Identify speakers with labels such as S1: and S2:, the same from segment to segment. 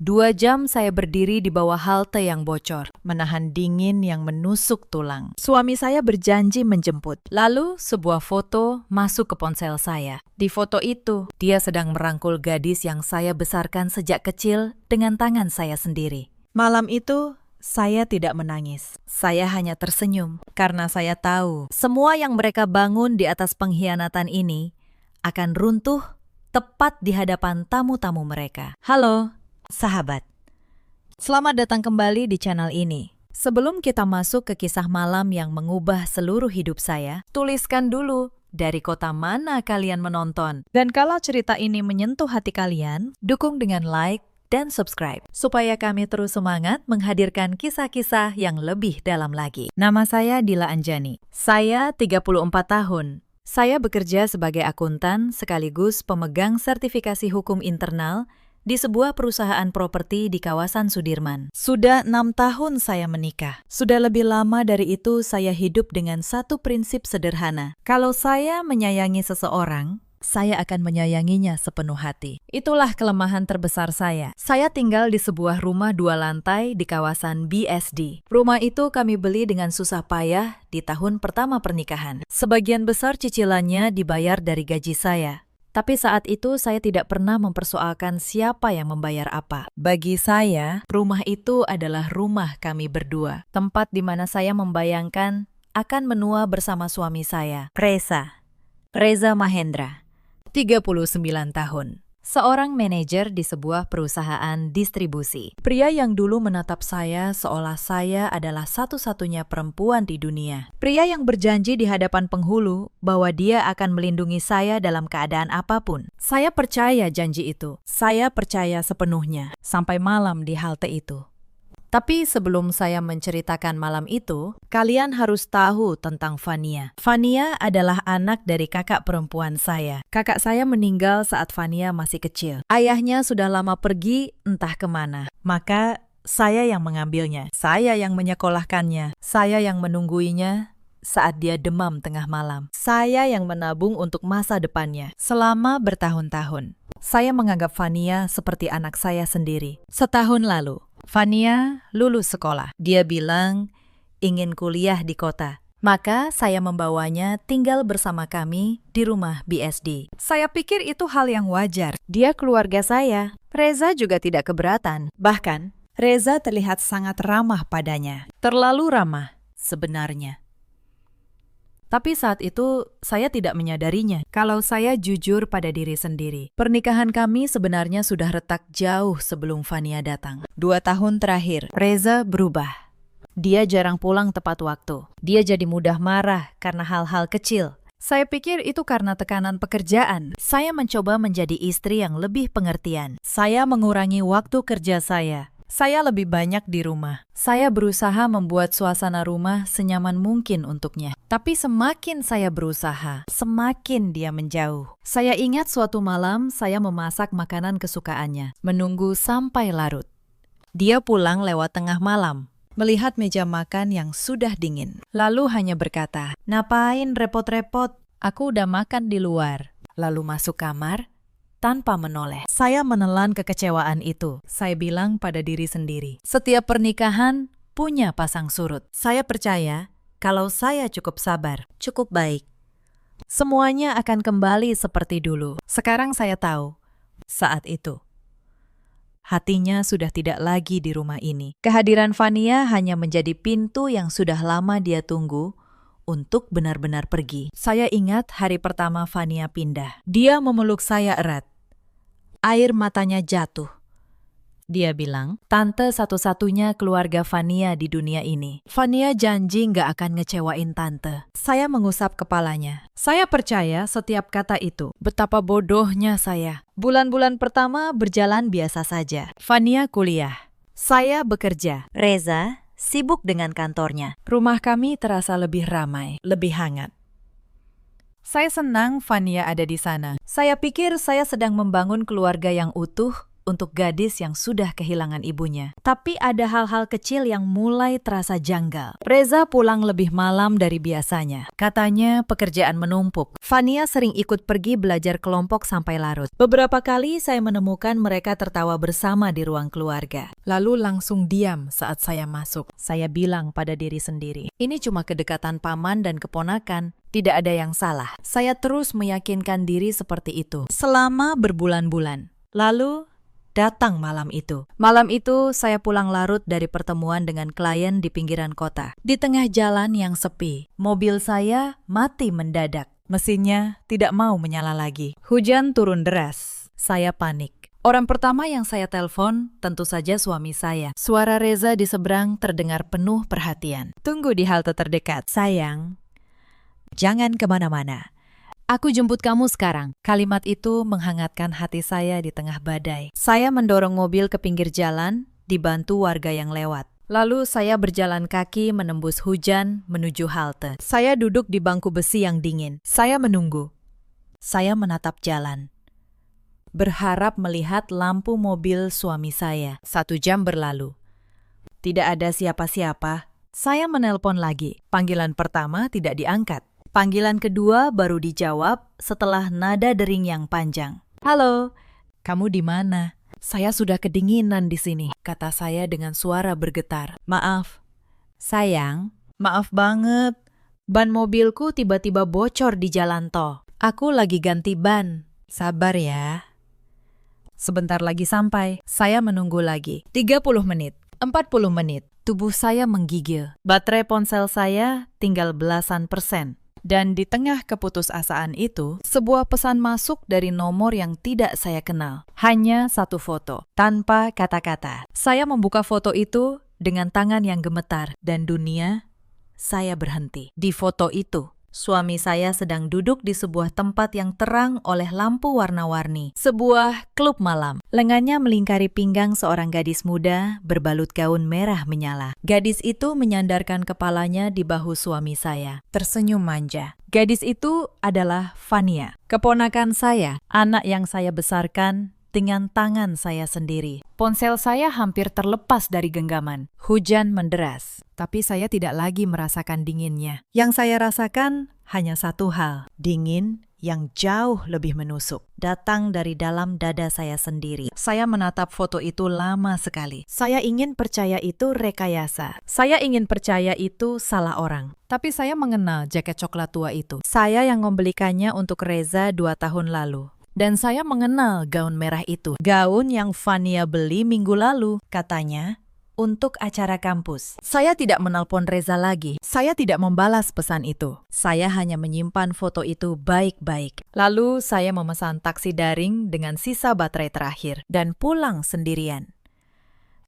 S1: 2 jam saya berdiri di bawah halte yang bocor, menahan dingin yang menusuk tulang. Suami saya berjanji menjemput. Lalu sebuah foto masuk ke ponsel saya. Di foto itu, dia sedang merangkul gadis yang saya besarkan sejak kecil dengan tangan saya sendiri. Malam itu, saya tidak menangis. Saya hanya tersenyum karena saya tahu semua yang mereka bangun di atas pengkhianatan ini akan runtuh tepat di hadapan tamu-tamu mereka. Halo, sahabat. Selamat datang kembali di channel ini. Sebelum kita masuk ke kisah malam yang mengubah seluruh hidup saya, tuliskan dulu dari kota mana kalian menonton. Dan kalau cerita ini menyentuh hati kalian, dukung dengan like dan subscribe, supaya kami terus semangat menghadirkan kisah-kisah yang lebih dalam lagi. Nama saya Dila Anjani. Saya 34 tahun. Saya bekerja sebagai akuntan sekaligus pemegang sertifikasi hukum internal di sebuah perusahaan properti di kawasan Sudirman. Sudah 6 tahun saya menikah. Sudah lebih lama dari itu saya hidup dengan satu prinsip sederhana. Kalau saya menyayangi seseorang, saya akan menyayanginya sepenuh hati. Itulah kelemahan terbesar saya. Saya tinggal di sebuah rumah 2 lantai di kawasan BSD. Rumah itu kami beli dengan susah payah di tahun pertama pernikahan. Sebagian besar cicilannya dibayar dari gaji saya. Tapi saat itu saya tidak pernah mempersoalkan siapa yang membayar apa. Bagi saya, rumah itu adalah rumah kami berdua. Tempat di mana saya membayangkan akan menua bersama suami saya, Reza Mahendra, 39 tahun. Seorang manajer di sebuah perusahaan distribusi. Pria yang dulu menatap saya seolah saya adalah satu-satunya perempuan di dunia. Pria yang berjanji di hadapan penghulu bahwa dia akan melindungi saya dalam keadaan apapun. Saya percaya janji itu. Saya percaya sepenuhnya. Sampai malam di halte itu. Tapi sebelum saya menceritakan malam itu, kalian harus tahu tentang Fania. Fania adalah anak dari kakak perempuan saya. Kakak saya meninggal saat Fania masih kecil. Ayahnya sudah lama pergi entah kemana. Maka saya yang mengambilnya. Saya yang menyekolahkannya. Saya yang menungguinya saat dia demam tengah malam. Saya yang menabung untuk masa depannya. Selama bertahun-tahun, saya menganggap Fania seperti anak saya sendiri. Setahun lalu, Fania lulus sekolah. Dia bilang ingin kuliah di kota. Maka saya membawanya tinggal bersama kami di rumah BSD. Saya pikir itu hal yang wajar. Dia keluarga saya. Reza juga tidak keberatan. Bahkan, Reza terlihat sangat ramah padanya. Terlalu ramah sebenarnya. Tapi saat itu, saya tidak menyadarinya. Kalau saya jujur pada diri sendiri, pernikahan kami sebenarnya sudah retak jauh sebelum Fania datang. 2 tahun terakhir, Reza berubah. Dia jarang pulang tepat waktu. Dia jadi mudah marah karena hal-hal kecil. Saya pikir itu karena tekanan pekerjaan. Saya mencoba menjadi istri yang lebih pengertian. Saya mengurangi waktu kerja saya. Saya lebih banyak di rumah. Saya berusaha membuat suasana rumah senyaman mungkin untuknya. Tapi semakin saya berusaha, semakin dia menjauh. Saya ingat suatu malam saya memasak makanan kesukaannya, menunggu sampai larut. Dia pulang lewat tengah malam, melihat meja makan yang sudah dingin. Lalu hanya berkata, "Ngapain repot-repot? Aku udah makan di luar." Lalu masuk kamar tanpa menoleh. Saya menelan kekecewaan itu. Saya bilang pada diri sendiri, setiap pernikahan punya pasang surut. Saya percaya kalau saya cukup sabar, cukup baik, semuanya akan kembali seperti dulu. Sekarang saya tahu, saat itu, hatinya sudah tidak lagi di rumah ini. Kehadiran Fania hanya menjadi pintu yang sudah lama dia tunggu untuk benar-benar pergi. Saya ingat hari pertama Fania pindah. Dia memeluk saya erat. Air matanya jatuh. Dia bilang, "Tante satu-satunya keluarga Fania di dunia ini. Fania janji nggak akan ngecewain tante." Saya mengusap kepalanya. Saya percaya setiap kata itu. Betapa bodohnya saya. Bulan-bulan pertama berjalan biasa saja. Fania kuliah. Saya bekerja. Reza sibuk dengan kantornya. Rumah kami terasa lebih ramai, lebih hangat. Saya senang Fania ada di sana. Saya pikir saya sedang membangun keluarga yang utuh untuk gadis yang sudah kehilangan ibunya. Tapi ada hal-hal kecil yang mulai terasa janggal. Reza pulang lebih malam dari biasanya. Katanya pekerjaan menumpuk. Fania sering ikut pergi belajar kelompok sampai larut. Beberapa kali saya menemukan mereka tertawa bersama di ruang keluarga. Lalu langsung diam saat saya masuk. Saya bilang pada diri sendiri, ini cuma kedekatan paman dan keponakan. Tidak ada yang salah. Saya terus meyakinkan diri seperti itu selama berbulan-bulan. Lalu datang malam itu. Malam itu saya pulang larut dari pertemuan dengan klien di pinggiran kota. Di tengah jalan yang sepi, mobil saya mati mendadak. Mesinnya tidak mau menyala lagi. Hujan turun deras. Saya panik. Orang pertama yang saya telepon tentu saja suami saya. Suara Reza di seberang terdengar penuh perhatian. Tunggu di halte terdekat. Sayang, jangan kemana-mana. Aku jemput kamu sekarang. Kalimat itu menghangatkan hati saya di tengah badai. Saya mendorong mobil ke pinggir jalan, dibantu warga yang lewat. Lalu saya berjalan kaki menembus hujan menuju halte. Saya duduk di bangku besi yang dingin. Saya menunggu. Saya menatap jalan, berharap melihat lampu mobil suami saya. 1 jam berlalu. Tidak ada siapa-siapa. Saya menelpon lagi. Panggilan pertama tidak diangkat. Panggilan kedua baru dijawab setelah nada dering yang panjang. Halo, kamu di mana? Saya sudah kedinginan di sini, kata saya dengan suara bergetar. Maaf, sayang, maaf banget. Ban mobilku tiba-tiba bocor di jalan tol. Aku lagi ganti ban. Sabar ya. Sebentar lagi sampai. Saya menunggu lagi. 30 menit, 40 menit. Tubuh saya menggigil. Baterai ponsel saya tinggal belasan persen. Dan di tengah keputusasaan itu, sebuah pesan masuk dari nomor yang tidak saya kenal. Hanya 1 foto, tanpa kata-kata. Saya membuka foto itu dengan tangan yang gemetar, dan dunia saya berhenti. Di foto itu, suami saya sedang duduk di sebuah tempat yang terang oleh lampu warna-warni. Sebuah klub malam. Lengannya melingkari pinggang seorang gadis muda berbalut gaun merah menyala. Gadis itu menyandarkan kepalanya di bahu suami saya, tersenyum manja. Gadis itu adalah Fania, keponakan saya, anak yang saya besarkan dengan tangan saya sendiri. Ponsel saya hampir terlepas dari genggaman. Hujan menderas, tapi saya tidak lagi merasakan dinginnya. Yang saya rasakan hanya satu hal, dingin yang jauh lebih menusuk, datang dari dalam dada saya sendiri. Saya menatap foto itu lama sekali. Saya ingin percaya itu rekayasa. Saya ingin percaya itu salah orang. Tapi saya mengenal jaket coklat tua itu. Saya yang membelikannya untuk Reza 2 tahun lalu. Dan saya mengenal gaun merah itu. Gaun yang Fania beli minggu lalu, katanya, untuk acara kampus. Saya tidak menelpon Reza lagi. Saya tidak membalas pesan itu. Saya hanya menyimpan foto itu baik-baik. Lalu saya memesan taksi daring dengan sisa baterai terakhir dan pulang sendirian.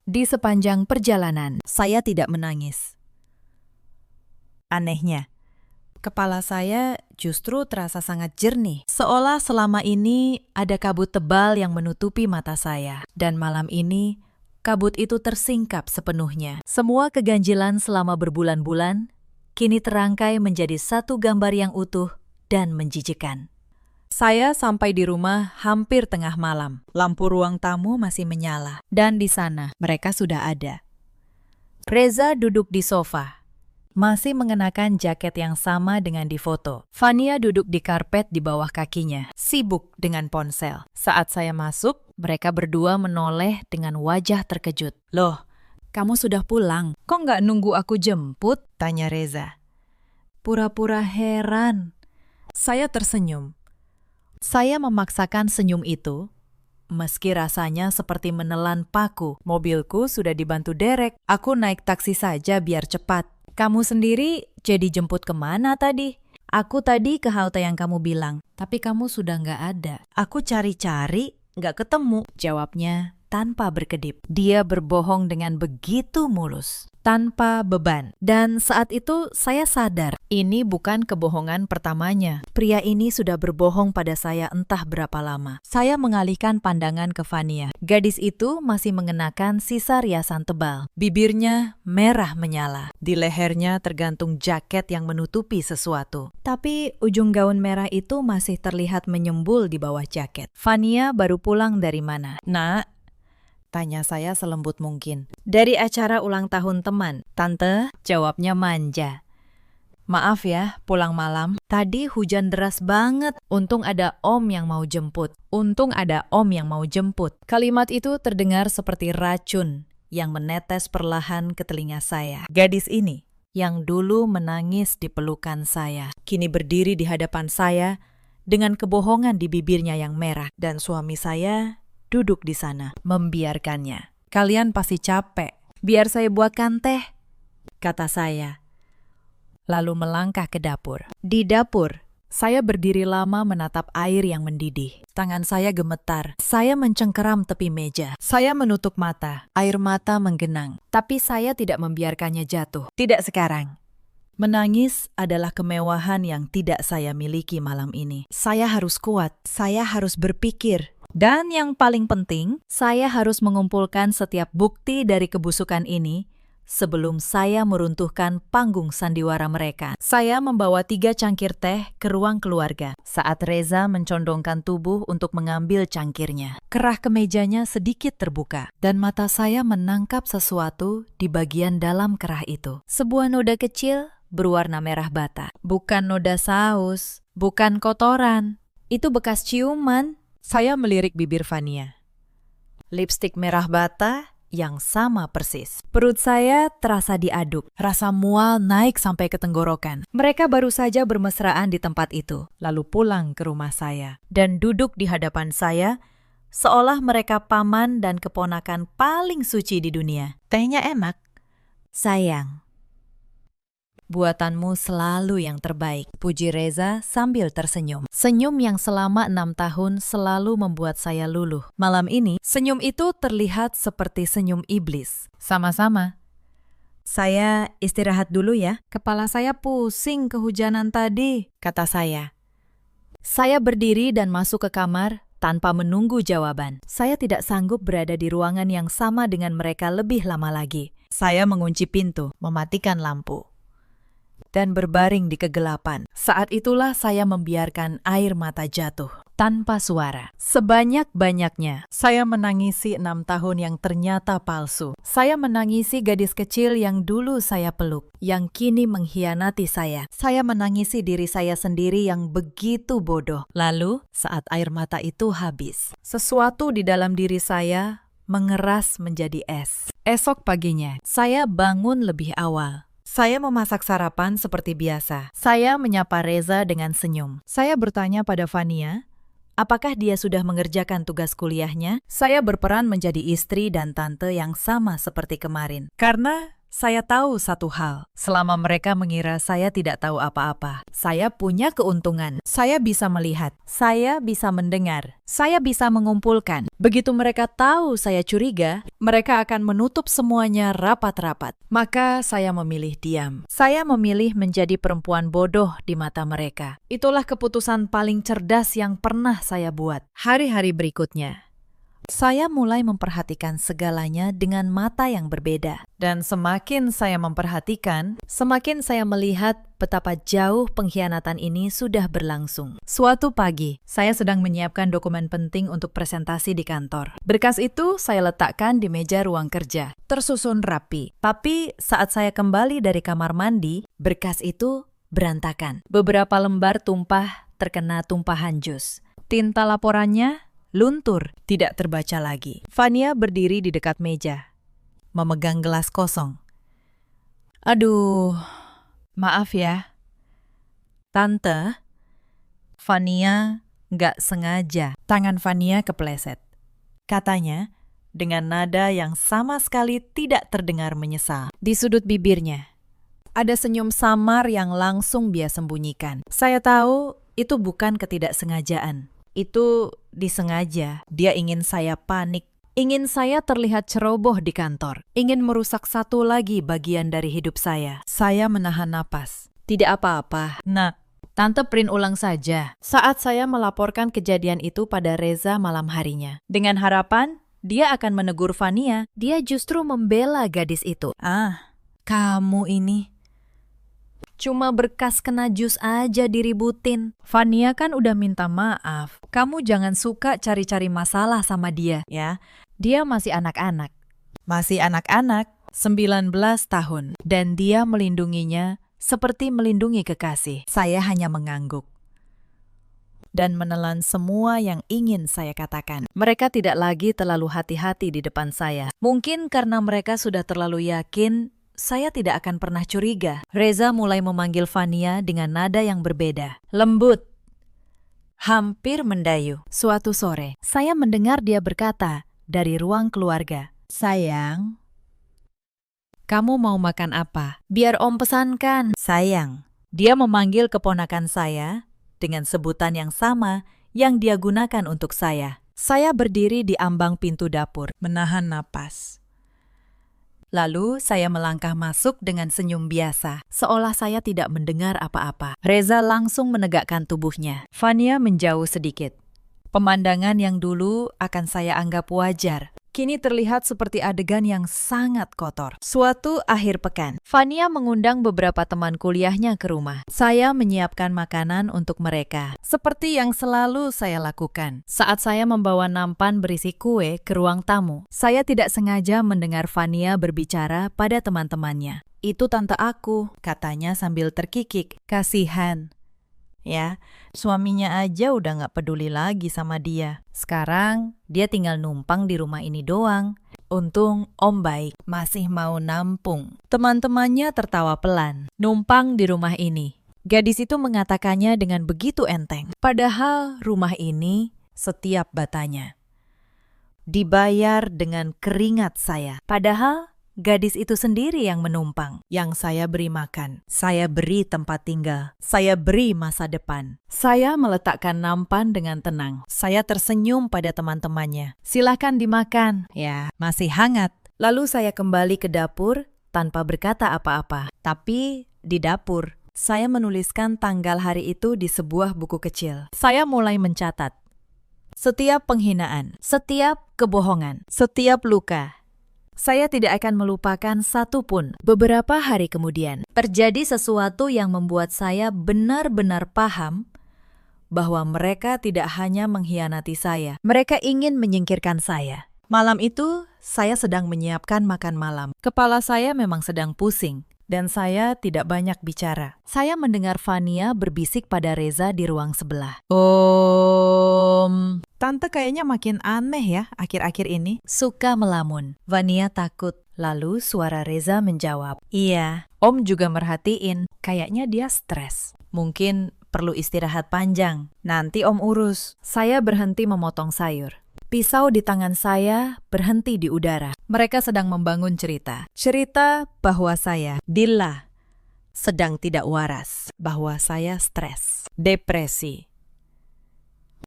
S1: Di sepanjang perjalanan, saya tidak menangis. Anehnya, kepala saya justru terasa sangat jernih. Seolah selama ini ada kabut tebal yang menutupi mata saya. Dan malam ini, kabut itu tersingkap sepenuhnya. Semua keganjilan selama berbulan-bulan kini terangkai menjadi satu gambar yang utuh dan menjijikkan. Saya sampai di rumah hampir tengah malam. Lampu ruang tamu masih menyala. Dan di sana mereka sudah ada. Reza duduk di sofa, masih mengenakan jaket yang sama dengan di foto. Fania duduk di karpet di bawah kakinya, sibuk dengan ponsel. Saat saya masuk, mereka berdua menoleh dengan wajah terkejut. Loh, kamu sudah pulang? Kok nggak nunggu aku jemput? Tanya Reza. Pura-pura heran. Saya tersenyum. Saya memaksakan senyum itu, meski rasanya seperti menelan paku. Mobilku sudah dibantu derek. Aku naik taksi saja biar cepat. Kamu sendiri jadi jemput kemana tadi? Aku tadi ke halte yang kamu bilang, tapi kamu sudah nggak ada. Aku cari-cari, nggak ketemu. Jawabnya tanpa berkedip. Dia berbohong dengan begitu mulus, tanpa beban. Dan saat itu saya sadar, ini bukan kebohongan pertamanya. Pria ini sudah berbohong pada saya entah berapa lama. Saya mengalihkan pandangan ke Fania. Gadis itu masih mengenakan sisa riasan tebal. Bibirnya merah menyala. Di lehernya tergantung jaket yang menutupi sesuatu. Tapi ujung gaun merah itu masih terlihat menyembul di bawah jaket. Fania baru pulang dari mana? Nak, Tanya saya selembut mungkin. Dari acara ulang tahun teman. Tante, jawabnya manja. Maaf ya, pulang malam. Tadi hujan deras banget. Untung ada om yang mau jemput. Kalimat itu terdengar seperti racun yang menetes perlahan ke telinga saya. Gadis ini, yang dulu menangis di pelukan saya, kini berdiri di hadapan saya dengan kebohongan di bibirnya yang merah. Dan suami saya duduk di sana, membiarkannya. Kalian pasti capek. Biar saya buatkan teh, kata saya. Lalu melangkah ke dapur. Di dapur, saya berdiri lama menatap air yang mendidih. Tangan saya gemetar. Saya mencengkeram tepi meja. Saya menutup mata. Air mata menggenang. Tapi saya tidak membiarkannya jatuh. Tidak sekarang. Menangis adalah kemewahan yang tidak saya miliki malam ini. Saya harus kuat. Saya harus berpikir. Dan yang paling penting, saya harus mengumpulkan setiap bukti dari kebusukan ini sebelum saya meruntuhkan panggung sandiwara mereka. Saya membawa 3 cangkir teh ke ruang keluarga. Saat Reza mencondongkan tubuh untuk mengambil cangkirnya, kerah kemejanya sedikit terbuka, dan mata saya menangkap sesuatu di bagian dalam kerah itu. Sebuah noda kecil berwarna merah bata. Bukan noda saus, bukan kotoran. Itu bekas ciuman. Saya melirik bibir Fania. Lipstik merah bata yang sama persis. Perut saya terasa diaduk. Rasa mual naik sampai ke tenggorokan. Mereka baru saja bermesraan di tempat itu, lalu pulang ke rumah saya dan duduk di hadapan saya seolah mereka paman dan keponakan paling suci di dunia. Tehnya enak. Sayang, buatanmu selalu yang terbaik, puji Reza sambil tersenyum. Senyum yang selama 6 tahun selalu membuat saya luluh. Malam ini, senyum itu terlihat seperti senyum iblis. Sama-sama. Saya istirahat dulu ya. Kepala saya pusing kehujanan tadi, kata saya. Saya berdiri dan masuk ke kamar tanpa menunggu jawaban. Saya tidak sanggup berada di ruangan yang sama dengan mereka lebih lama lagi. Saya mengunci pintu, mematikan lampu, dan berbaring di kegelapan. Saat itulah saya membiarkan air mata jatuh tanpa suara. Sebanyak-banyaknya, saya menangisi 6 tahun yang ternyata palsu. Saya menangisi gadis kecil yang dulu saya peluk, yang kini mengkhianati saya. Saya menangisi diri saya sendiri yang begitu bodoh. Lalu, saat air mata itu habis, sesuatu di dalam diri saya mengeras menjadi es. Esok paginya, saya bangun lebih awal. Saya memasak sarapan seperti biasa. Saya menyapa Reza dengan senyum. Saya bertanya pada Fania, apakah dia sudah mengerjakan tugas kuliahnya? Saya berperan menjadi istri dan tante yang sama seperti kemarin. Karena saya tahu satu hal, selama mereka mengira saya tidak tahu apa-apa, saya punya keuntungan. Saya bisa melihat, saya bisa mendengar, saya bisa mengumpulkan. Begitu mereka tahu saya curiga, mereka akan menutup semuanya rapat-rapat. Maka saya memilih diam. Saya memilih menjadi perempuan bodoh di mata mereka. Itulah keputusan paling cerdas yang pernah saya buat. Hari-hari berikutnya, saya mulai memperhatikan segalanya dengan mata yang berbeda. Dan semakin saya memperhatikan, semakin saya melihat betapa jauh pengkhianatan ini sudah berlangsung. Suatu pagi, saya sedang menyiapkan dokumen penting untuk presentasi di kantor. Berkas itu saya letakkan di meja ruang kerja, tersusun rapi. Tapi saat saya kembali dari kamar mandi, berkas itu berantakan. Beberapa lembar tumpah terkena tumpahan jus. Tinta laporannya luntur, tidak terbaca lagi. Fania berdiri di dekat meja, memegang gelas kosong. Aduh, maaf ya. Tante, Fania nggak sengaja. Tangan Fania kepleset. Katanya, dengan nada yang sama sekali tidak terdengar menyesal. Di sudut bibirnya, ada senyum samar yang langsung dia sembunyikan. Saya tahu itu bukan ketidaksengajaan. Itu disengaja. Dia ingin saya panik. Ingin saya terlihat ceroboh di kantor. Ingin merusak satu lagi bagian dari hidup saya. Saya menahan napas. Tidak apa-apa. Nak, Tante print ulang saja. Saat saya melaporkan kejadian itu pada Reza malam harinya. Dengan harapan, dia akan menegur Fania. Dia justru membela gadis itu. Ah, kamu ini cuma berkas kena jus aja diributin. Fania kan udah minta maaf. Kamu jangan suka cari-cari masalah sama dia, ya. Dia masih anak-anak. Masih anak-anak, 19 tahun. Dan dia melindunginya seperti melindungi kekasih. Saya hanya mengangguk dan menelan semua yang ingin saya katakan. Mereka tidak lagi terlalu hati-hati di depan saya. Mungkin karena mereka sudah terlalu yakin saya tidak akan pernah curiga. Reza mulai memanggil Fania dengan nada yang berbeda. Lembut. Hampir mendayu. Suatu sore, saya mendengar dia berkata dari ruang keluarga. Sayang, kamu mau makan apa? Biar Om pesankan. Sayang. Dia memanggil keponakan saya dengan sebutan yang sama yang dia gunakan untuk saya. Saya berdiri di ambang pintu dapur, menahan napas. Lalu saya melangkah masuk dengan senyum biasa, seolah saya tidak mendengar apa-apa. Reza langsung menegakkan tubuhnya. Fania menjauh sedikit. Pemandangan yang dulu akan saya anggap wajar, kini terlihat seperti adegan yang sangat kotor. Suatu akhir pekan, Fania mengundang beberapa teman kuliahnya ke rumah. Saya menyiapkan makanan untuk mereka, seperti yang selalu saya lakukan. Saat saya membawa nampan berisi kue ke ruang tamu, saya tidak sengaja mendengar Fania berbicara pada teman-temannya. Itu tante aku, katanya sambil terkikik. Kasihan. Ya, suaminya aja udah gak peduli lagi sama dia. Sekarang, dia tinggal numpang di rumah ini doang. Untung Om baik, masih mau nampung. Teman-temannya tertawa pelan. Numpang di rumah ini. Gadis itu mengatakannya dengan begitu enteng. Padahal rumah ini setiap batanya dibayar dengan keringat saya. Padahal gadis itu sendiri yang menumpang, yang saya beri makan, saya beri tempat tinggal, saya beri masa depan. Saya meletakkan nampan dengan tenang. Saya tersenyum pada teman-temannya. Silakan dimakan, ya, masih hangat. Lalu saya kembali ke dapur tanpa berkata apa-apa. Tapi di dapur, saya menuliskan tanggal hari itu di sebuah buku kecil. Saya mulai mencatat setiap penghinaan, setiap kebohongan, setiap luka. Saya tidak akan melupakan satu pun. Beberapa hari kemudian, terjadi sesuatu yang membuat saya benar-benar paham bahwa mereka tidak hanya mengkhianati saya. Mereka ingin menyingkirkan saya. Malam itu, saya sedang menyiapkan makan malam. Kepala saya memang sedang pusing, dan saya tidak banyak bicara. Saya mendengar Fania berbisik pada Reza di ruang sebelah. Tante kayaknya makin aneh ya akhir-akhir ini. Suka melamun. Fania takut. Lalu suara Reza menjawab. Iya, Om juga merhatiin. Kayaknya dia stres. Mungkin perlu istirahat panjang. Nanti Om urus. Saya berhenti memotong sayur. Pisau di tangan saya berhenti di udara. Mereka sedang membangun cerita. Cerita bahwa saya, Dilla, sedang tidak waras. Bahwa saya stres, depresi,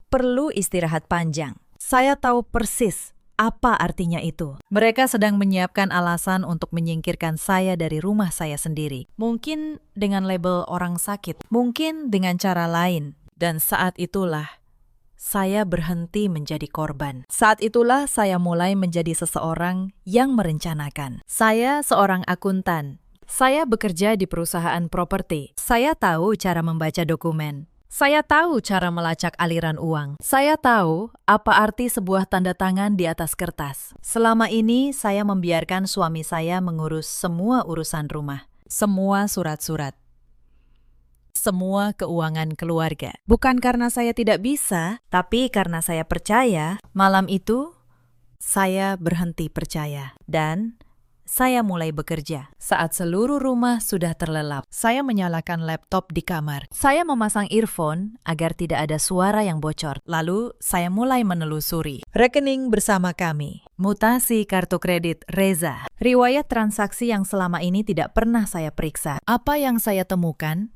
S1: perlu istirahat panjang. Saya tahu persis apa artinya itu. Mereka sedang menyiapkan alasan untuk menyingkirkan saya dari rumah saya sendiri. Mungkin dengan label orang sakit. Mungkin dengan cara lain. Dan saat itulah saya berhenti menjadi korban. Saat itulah saya mulai menjadi seseorang yang merencanakan. Saya seorang akuntan. Saya bekerja di perusahaan properti. Saya tahu cara membaca dokumen. Saya tahu cara melacak aliran uang. Saya tahu apa arti sebuah tanda tangan di atas kertas. Selama ini saya membiarkan suami saya mengurus semua urusan rumah, semua surat-surat, semua keuangan keluarga. Bukan karena saya tidak bisa, tapi karena saya percaya. Malam itu, saya berhenti percaya. Dan saya mulai bekerja. Saat seluruh rumah sudah terlelap, saya menyalakan laptop di kamar. Saya memasang earphone agar tidak ada suara yang bocor. Lalu, saya mulai menelusuri rekening bersama kami. Mutasi kartu kredit Reza. Riwayat transaksi yang selama ini tidak pernah saya periksa. Apa yang saya temukan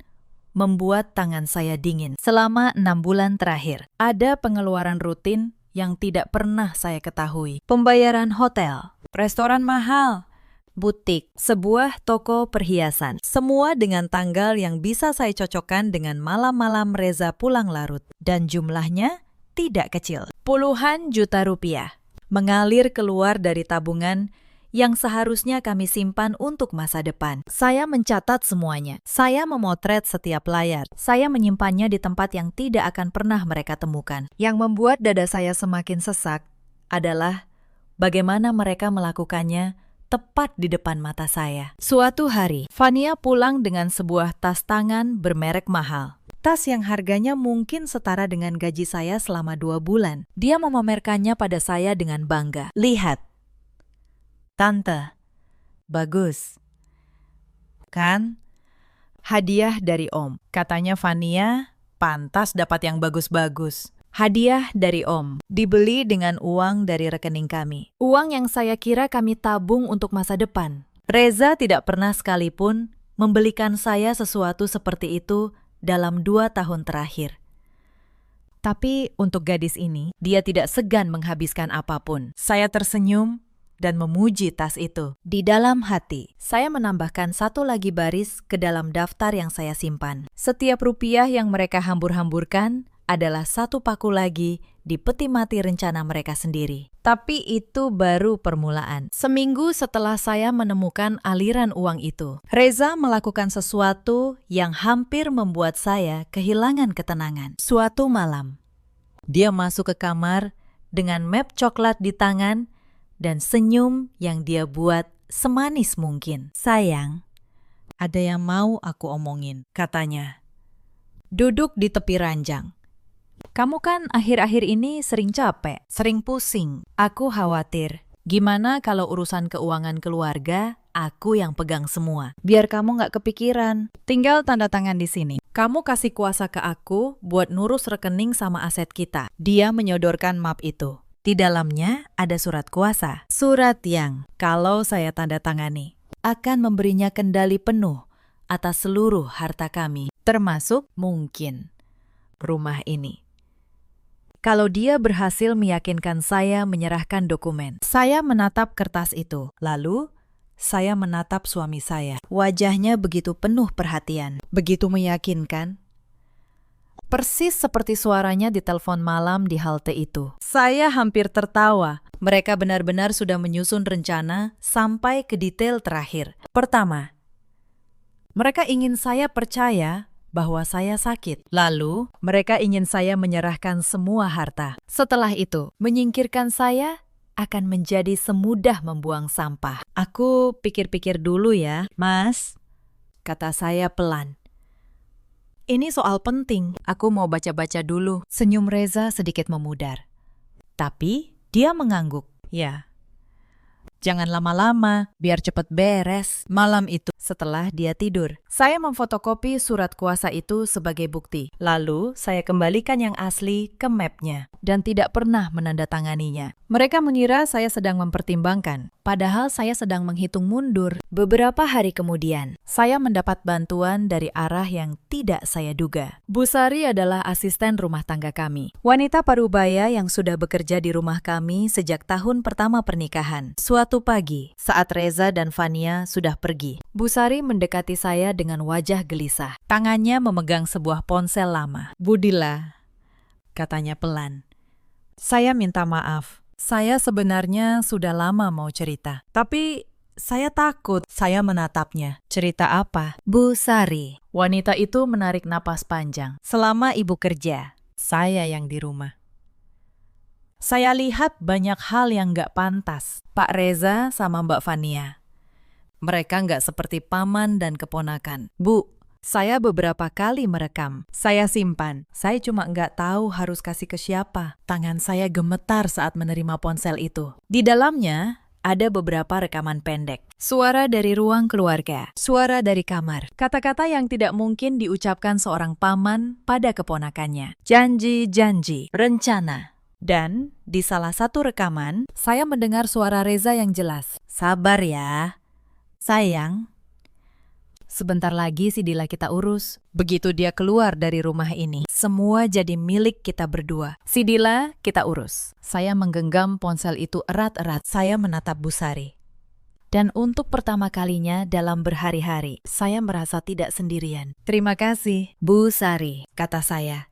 S1: membuat tangan saya dingin. Selama 6 bulan terakhir, ada pengeluaran rutin yang tidak pernah saya ketahui. Pembayaran hotel, restoran mahal, butik, sebuah toko perhiasan. Semua dengan tanggal yang bisa saya cocokkan dengan malam-malam Reza pulang larut. Dan jumlahnya tidak kecil. Puluhan juta rupiah mengalir keluar dari tabungan yang seharusnya kami simpan untuk masa depan. Saya mencatat semuanya. Saya memotret setiap layar. Saya menyimpannya di tempat yang tidak akan pernah mereka temukan. Yang membuat dada saya semakin sesak adalah bagaimana mereka melakukannya tepat di depan mata saya. Suatu hari, Fania pulang dengan sebuah tas tangan bermerek mahal. Tas yang harganya mungkin setara dengan gaji saya selama 2 bulan. Dia memamerkannya pada saya dengan bangga. Lihat, Tante, bagus. Kan? Hadiah dari Om. Katanya Fania, pantas dapat yang bagus-bagus. Hadiah dari Om, dibeli dengan uang dari rekening kami. Uang yang saya kira kami tabung untuk masa depan. Reza tidak pernah sekalipun membelikan saya sesuatu seperti itu dalam 2 tahun terakhir. Tapi untuk gadis ini, dia tidak segan menghabiskan apapun. Saya tersenyum dan memuji tas itu. Di dalam hati, saya menambahkan 1 lagi baris ke dalam daftar yang saya simpan. Setiap rupiah yang mereka hambur-hamburkan adalah 1 paku lagi di peti mati rencana mereka sendiri. Tapi itu baru permulaan. Seminggu setelah saya menemukan aliran uang itu, Reza melakukan sesuatu yang hampir membuat saya kehilangan ketenangan. Suatu malam, dia masuk ke kamar dengan map coklat di tangan dan senyum yang dia buat semanis mungkin. Sayang, ada yang mau aku omongin, katanya. Duduk di tepi ranjang. Kamu kan akhir-akhir ini sering capek, sering pusing. Aku khawatir. Gimana kalau urusan keuangan keluarga, aku yang pegang semua. Biar kamu nggak kepikiran. Tinggal tanda tangan di sini. Kamu kasih kuasa ke aku buat nurus rekening sama aset kita. Dia menyodorkan map itu. Di dalamnya ada surat kuasa. Surat yang, kalau saya tanda tangani, akan memberinya kendali penuh atas seluruh harta kami. Termasuk mungkin rumah ini. Kalau dia berhasil meyakinkan saya menyerahkan dokumen. Saya menatap kertas itu. Lalu, saya menatap suami saya. Wajahnya begitu penuh perhatian. Begitu meyakinkan. Persis seperti suaranya di telepon malam di halte itu. Saya hampir tertawa. Mereka benar-benar sudah menyusun rencana sampai ke detail terakhir. Pertama, mereka ingin saya percaya bahwa saya sakit. Lalu, mereka ingin saya menyerahkan semua harta. Setelah itu, menyingkirkan saya akan menjadi semudah membuang sampah. Aku pikir-pikir dulu ya, Mas, kata saya pelan. Ini soal penting. Aku mau baca-baca dulu. Senyum Reza sedikit memudar. Tapi, dia mengangguk. Ya. Jangan lama-lama, biar cepat beres. Malam itu, setelah dia tidur, saya memfotokopi surat kuasa itu sebagai bukti. Lalu, saya kembalikan yang asli ke mapnya dan tidak pernah menandatanganinya. Mereka mengira saya sedang mempertimbangkan, padahal saya sedang menghitung mundur. Beberapa hari kemudian, saya mendapat bantuan dari arah yang tidak saya duga. Bu Sari adalah asisten rumah tangga kami. Wanita parubaya yang sudah bekerja di rumah kami sejak tahun pertama pernikahan. Suatu pagi, saat Reza dan Fania sudah pergi, Bu Sari mendekati saya dengan wajah gelisah. Tangannya memegang sebuah ponsel lama. "Budila," katanya pelan. "Saya minta maaf. Saya sebenarnya sudah lama mau cerita. Tapi saya takut." Saya menatapnya. "Cerita apa?" "Bu Sari." Wanita itu menarik napas panjang. "Selama ibu kerja, saya yang di rumah. Saya lihat banyak hal yang nggak pantas. Pak Reza sama Mbak Fania. Mereka nggak seperti paman dan keponakan. Bu, saya beberapa kali merekam. Saya simpan. Saya cuma nggak tahu harus kasih ke siapa." Tangan saya gemetar saat menerima ponsel itu. Di dalamnya ada beberapa rekaman pendek. Suara dari ruang keluarga. Suara dari kamar. Kata-kata yang tidak mungkin diucapkan seorang paman pada keponakannya. Janji-janji. Rencana. Dan di salah satu rekaman, saya mendengar suara Reza yang jelas. "Sabar ya, sayang. Sebentar lagi si Dila kita urus." Begitu dia keluar dari rumah ini, semua jadi milik kita berdua. Si Dila kita urus. Saya menggenggam ponsel itu erat-erat. Saya menatap Bu Sari. Dan untuk pertama kalinya dalam berhari-hari, saya merasa tidak sendirian. "Terima kasih, Bu Sari," kata saya.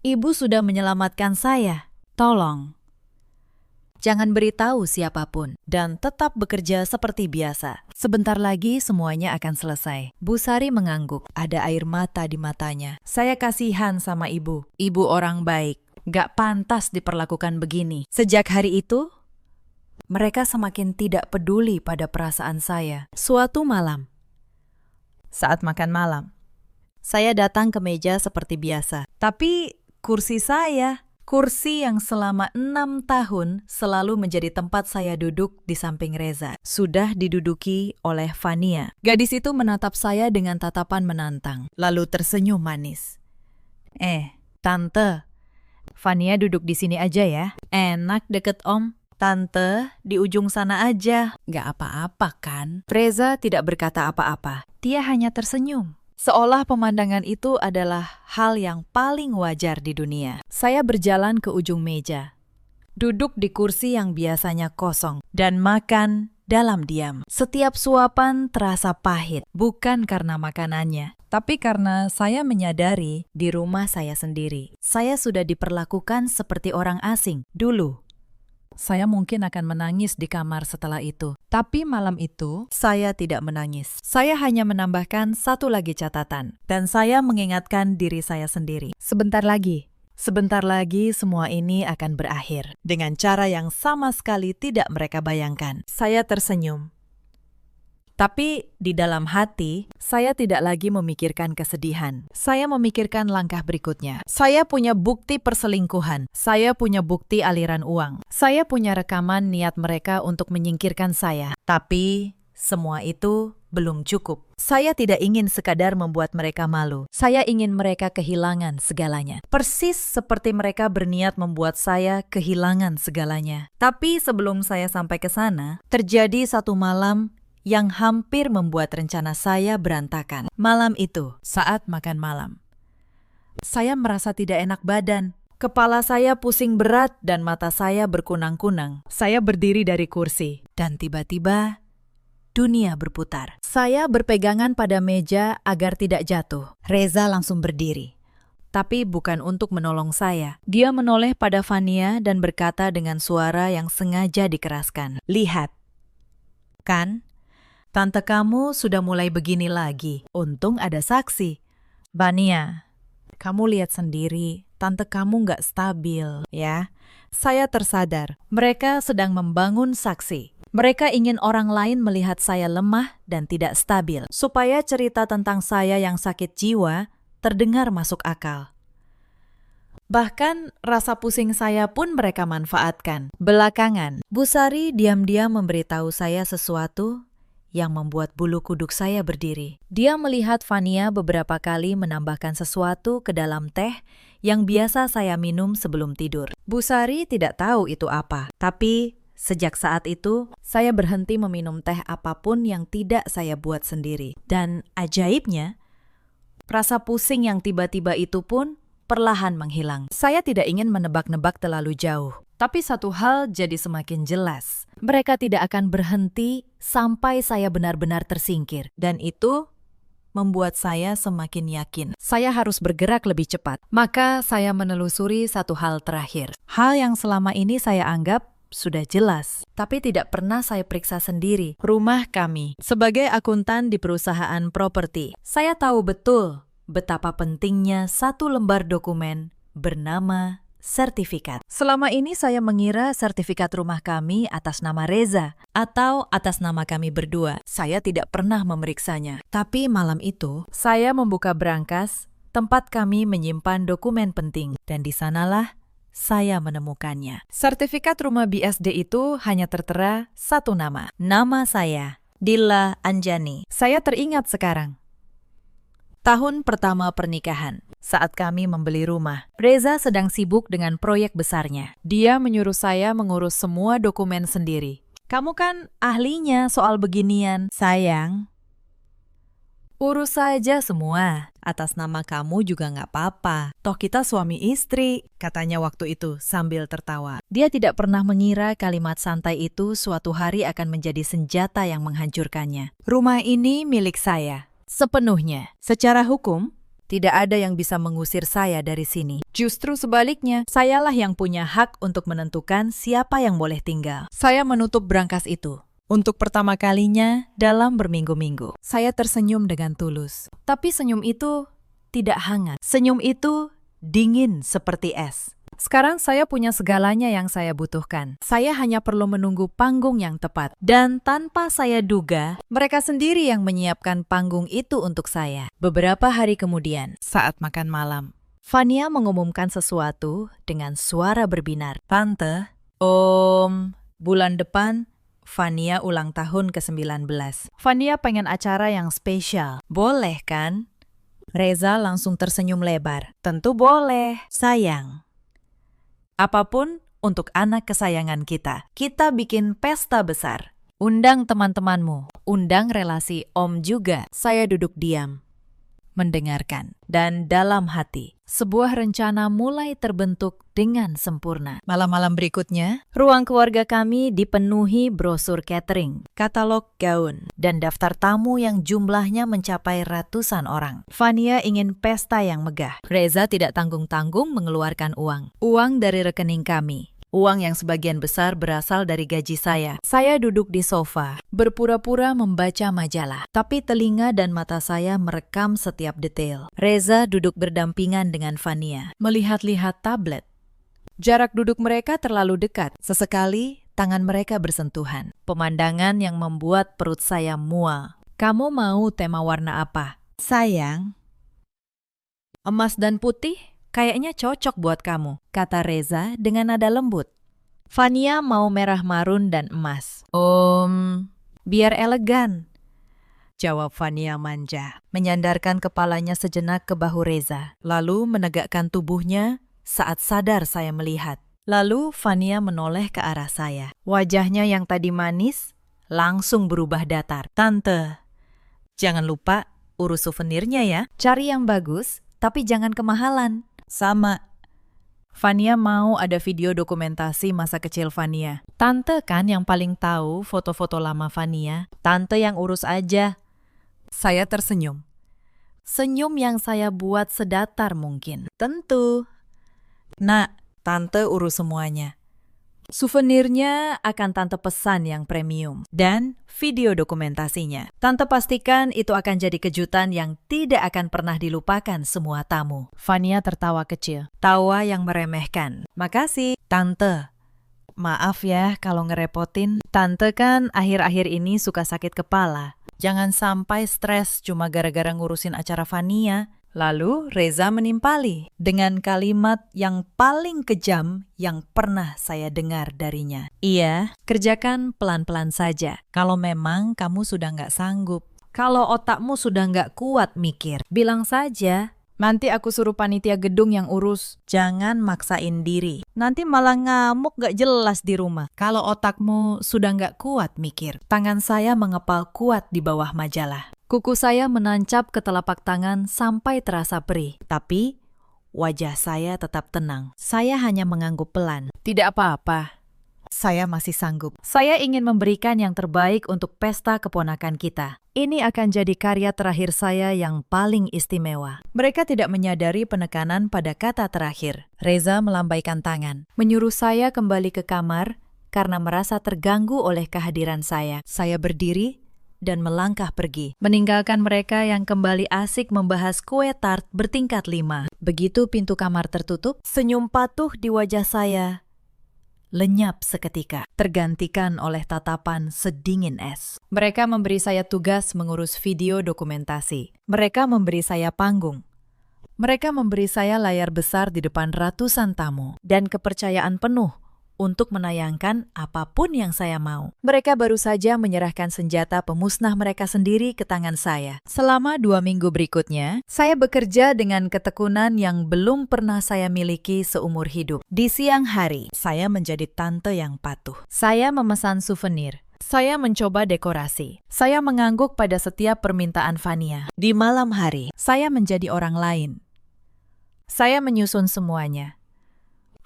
S1: "Ibu sudah menyelamatkan saya. Tolong, jangan beritahu siapapun dan tetap bekerja seperti biasa. Sebentar lagi semuanya akan selesai." Bu Sari mengangguk. Ada air mata di matanya. "Saya kasihan sama ibu. Ibu orang baik. Gak pantas diperlakukan begini." Sejak hari itu, Mereka semakin tidak peduli pada perasaan saya. Suatu malam, saat makan malam, saya datang ke meja seperti biasa. Tapi kursi saya, kursi yang selama 6 tahun selalu menjadi tempat saya duduk di samping Reza, sudah diduduki oleh Fania. Gadis itu menatap saya dengan tatapan menantang, lalu tersenyum manis. Tante, Fania duduk di sini aja ya. Enak deket Om. Tante, di ujung sana aja. Gak apa-apa kan? Reza tidak berkata apa-apa. Dia hanya tersenyum. Seolah pemandangan itu adalah hal yang paling wajar di dunia. Saya berjalan ke ujung meja, duduk di kursi yang biasanya kosong, dan makan dalam diam. Setiap suapan terasa pahit, bukan karena makanannya, tapi karena saya menyadari di rumah saya sendiri, saya sudah diperlakukan seperti orang asing. Dulu, saya mungkin akan menangis di kamar setelah itu. Tapi malam itu, saya tidak menangis. Saya hanya menambahkan satu lagi catatan. Dan saya mengingatkan diri saya sendiri. Sebentar lagi semua ini akan berakhir. Dengan cara yang sama sekali tidak mereka bayangkan. Saya tersenyum. Tapi di dalam hati, saya tidak lagi memikirkan kesedihan. Saya memikirkan langkah berikutnya. Saya punya bukti perselingkuhan. Saya punya bukti aliran uang. Saya punya rekaman niat mereka untuk menyingkirkan saya. Tapi semua itu belum cukup. Saya tidak ingin sekadar membuat mereka malu. Saya ingin mereka kehilangan segalanya. Persis seperti mereka berniat membuat saya kehilangan segalanya. Tapi sebelum saya sampai ke sana, terjadi satu malam yang hampir membuat rencana saya berantakan. Malam itu, saat makan malam, saya merasa tidak enak badan. Kepala saya pusing berat dan mata saya berkunang-kunang. Saya berdiri dari kursi dan tiba-tiba dunia berputar. Saya berpegangan pada meja agar tidak jatuh. Reza langsung berdiri. Tapi bukan untuk menolong saya. Dia menoleh pada Fania dan berkata dengan suara yang sengaja dikeraskan. Lihat, kan? Tante kamu sudah mulai begini lagi. Untung ada saksi. Fania, kamu lihat sendiri, tante kamu nggak stabil, ya. Saya tersadar, mereka sedang membangun saksi. Mereka ingin orang lain melihat saya lemah dan tidak stabil, supaya cerita tentang saya yang sakit jiwa terdengar masuk akal. Bahkan rasa pusing saya pun mereka manfaatkan. Belakangan, Bu Sari diam-diam memberitahu saya sesuatu yang membuat bulu kuduk saya berdiri. Dia melihat Fania beberapa kali menambahkan sesuatu ke dalam teh yang biasa saya minum sebelum tidur. Bu Sari tidak tahu itu apa, tapi sejak saat itu saya berhenti meminum teh apapun yang tidak saya buat sendiri. Dan ajaibnya, rasa pusing yang tiba-tiba itu pun perlahan menghilang. Saya tidak ingin menebak-nebak terlalu jauh. Tapi satu hal jadi semakin jelas. Mereka tidak akan berhenti sampai saya benar-benar tersingkir. Dan itu membuat saya semakin yakin. Saya harus bergerak lebih cepat. Maka saya menelusuri satu hal terakhir. Hal yang selama ini saya anggap sudah jelas. Tapi tidak pernah saya periksa sendiri. Rumah kami. Sebagai akuntan di perusahaan properti, saya tahu betul betapa pentingnya satu lembar dokumen bernama sertifikat. Selama ini saya mengira sertifikat rumah kami atas nama Reza atau atas nama kami berdua. Saya tidak pernah memeriksanya. Tapi malam itu, saya membuka brankas tempat kami menyimpan dokumen penting. Dan di sanalah saya menemukannya. Sertifikat rumah BSD itu hanya tertera satu nama. Nama saya, Dilla Anjani. Saya teringat sekarang. Tahun pertama pernikahan, saat kami membeli rumah, Reza sedang sibuk dengan proyek besarnya. Dia menyuruh saya mengurus semua dokumen sendiri. Kamu kan ahlinya soal beginian, sayang. Urus saja semua, atas nama kamu juga nggak apa-apa. Toh kita suami istri, katanya waktu itu sambil tertawa. Dia tidak pernah mengira kalimat santai itu suatu hari akan menjadi senjata yang menghancurkannya. Rumah ini milik saya. Sepenuhnya. Secara hukum, tidak ada yang bisa mengusir saya dari sini. Justru sebaliknya, sayalah yang punya hak untuk menentukan siapa yang boleh tinggal. Saya menutup brankas itu. Untuk pertama kalinya dalam berminggu-minggu. Saya tersenyum dengan tulus. Tapi senyum itu tidak hangat. Senyum itu dingin seperti es. Sekarang saya punya segalanya yang saya butuhkan. Saya hanya perlu menunggu panggung yang tepat. Dan tanpa saya duga, mereka sendiri yang menyiapkan panggung itu untuk saya. Beberapa hari kemudian, saat makan malam, Fania mengumumkan sesuatu dengan suara berbinar. Tante, bulan depan Fania ulang tahun ke-19. Fania pengen acara yang spesial. Boleh kan? Reza langsung tersenyum lebar. Tentu boleh, sayang. Apapun untuk anak kesayangan kita. Kita bikin pesta besar. Undang teman-temanmu. Undang relasi Om juga. Saya duduk diam, mendengarkan. Dan dalam hati, sebuah rencana mulai terbentuk dengan sempurna. Malam-malam berikutnya, ruang keluarga kami dipenuhi brosur catering, katalog gaun, dan daftar tamu yang jumlahnya mencapai ratusan orang. Fania ingin pesta yang megah. Reza tidak tanggung-tanggung mengeluarkan uang. Uang dari rekening kami. Uang yang sebagian besar berasal dari gaji saya. Saya duduk di sofa, berpura-pura membaca majalah. Tapi telinga dan mata saya merekam setiap detail. Reza duduk berdampingan dengan Fania, melihat-lihat tablet. Jarak duduk mereka terlalu dekat. Sesekali, tangan mereka bersentuhan. Pemandangan yang membuat perut saya mual. Kamu mau tema warna apa? Sayang. Emas dan putih? Kayaknya cocok buat kamu, kata Reza dengan nada lembut. Fania mau merah marun dan emas. Biar elegan, jawab Fania manja, menyandarkan kepalanya sejenak ke bahu Reza, lalu menegakkan tubuhnya saat sadar saya melihat. Lalu Fania menoleh ke arah saya. Wajahnya yang tadi manis langsung berubah datar. Tante, jangan lupa urus souvenirnya ya. Cari yang bagus, tapi jangan kemahalan. Sama. Fania mau ada video dokumentasi masa kecil Fania. Tante kan yang paling tahu foto-foto lama Fania. Tante yang urus aja. Saya tersenyum. Senyum yang saya buat sedatar mungkin. Tentu. Nak, tante urus semuanya. Souvenirnya akan tante pesan yang premium. Dan video dokumentasinya. Tante pastikan itu akan jadi kejutan yang tidak akan pernah dilupakan semua tamu. Fania tertawa kecil. Tawa yang meremehkan. Makasih, Tante. Maaf ya kalau ngerepotin. Tante kan akhir-akhir ini suka sakit kepala. Jangan sampai stres cuma gara-gara ngurusin acara Fania. Lalu Reza menimpali dengan kalimat yang paling kejam yang pernah saya dengar darinya. Iya, kerjakan pelan-pelan saja. Kalau memang kamu sudah nggak sanggup. Kalau otakmu sudah nggak kuat mikir, bilang saja. Nanti aku suruh panitia gedung yang urus. Jangan maksain diri. Nanti malah ngamuk nggak jelas di rumah. Kalau otakmu sudah nggak kuat mikir. Tangan saya mengepal kuat di bawah majalah. Kuku saya menancap ke telapak tangan sampai terasa perih. Tapi wajah saya tetap tenang. Saya hanya mengangguk pelan. Tidak apa-apa. Saya masih sanggup. Saya ingin memberikan yang terbaik untuk pesta keponakan kita. Ini akan jadi karya terakhir saya yang paling istimewa. Mereka tidak menyadari penekanan pada kata terakhir. Reza melambaikan tangan, menyuruh saya kembali ke kamar karena merasa terganggu oleh kehadiran saya. Saya berdiri dan melangkah pergi, meninggalkan mereka yang kembali asik membahas kue tart bertingkat 5. Begitu pintu kamar tertutup, senyum patuh di wajah saya lenyap seketika, tergantikan oleh tatapan sedingin es. Mereka memberi saya tugas mengurus video dokumentasi. Mereka memberi saya panggung. Mereka memberi saya layar besar di depan ratusan tamu dan kepercayaan penuh untuk menayangkan apapun yang saya mau. Mereka baru saja menyerahkan senjata pemusnah mereka sendiri ke tangan saya. Selama 2 minggu berikutnya, saya bekerja dengan ketekunan yang belum pernah saya miliki seumur hidup. Di siang hari, saya menjadi tante yang patuh. Saya memesan souvenir. Saya mencoba dekorasi. Saya mengangguk pada setiap permintaan Fania. Di malam hari, saya menjadi orang lain. Saya menyusun semuanya.